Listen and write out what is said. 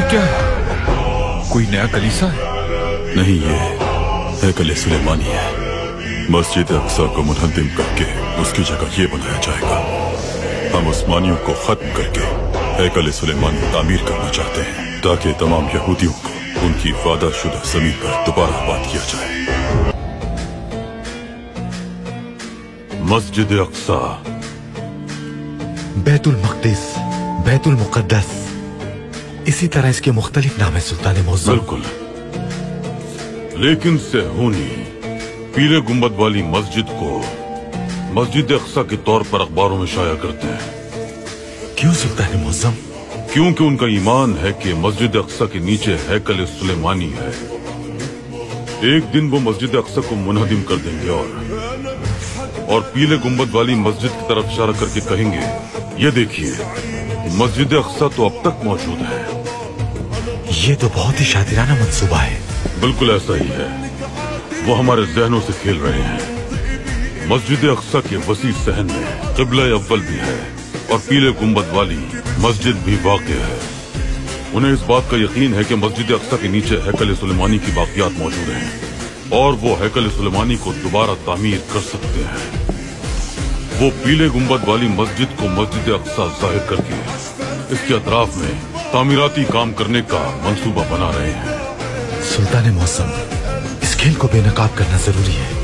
क्या है? कोई नया कलीसा है? नहीं, ये हैकल सुलेमानी है। मस्जिद अक्सा को मुनहद्दिम करके उसकी जगह ये बनाया जाएगा। हम उस्मानियों को खत्म करके हैकल सुलेमानी तामीर करना चाहते हैं ताकि तमाम यहूदियों को उनकी वादाशुदा जमीन पर दोबारा आबाद किया जाए। मस्जिद अक्सा, बैतुल मक़दिस, बैतुल मुक़द्दस, इसी तरह इसके मुख्तलिफ नाम है सुल्तान मुअज़्ज़म। बिल्कुल, लेकिन सेहूनी पीले गुंबद वाली मस्जिद को मस्जिद अक्सा के तौर पर अखबारों में शाया करते हैं। क्यों सुल्तान मुअज़्ज़म? क्योंकि उनका ईमान है कि मस्जिद अक्सा के नीचे हैकल सुलेमानी है। एक दिन वो मस्जिद अक्सा को मुनहदिम कर देंगे और पीले गुंबद वाली मस्जिद की तरफ इशारा करके कहेंगे, ये देखिए मस्जिद अक्सा तो अब तक मौजूद है। ये तो बहुत ही शातिराना मंसूबा है। बिल्कुल ऐसा ही है। वो हमारे जहनों से खेल रहे हैं। मस्जिद अक्सा के वसी सहन में क़िबला अव्वल भी है और पीले गुंबद वाली मस्जिद भी वाक़ है। उन्हें इस बात का यकीन है कि मस्जिद अक्सा के नीचे हैकल सुलेमानी की बाक़ियात मौजूद हैं और वो हैकल सुलेमानी को दोबारा तामीर कर सकते हैं। वो पीले गुंबद वाली मस्जिद को मस्जिद अक्सा जाहिर करके इसके अतराफ में तामीराती काम करने का मंसूबा बना रहे हैं। सुल्तान मुअज़्ज़म, इस खेल को बेनकाब करना जरूरी है।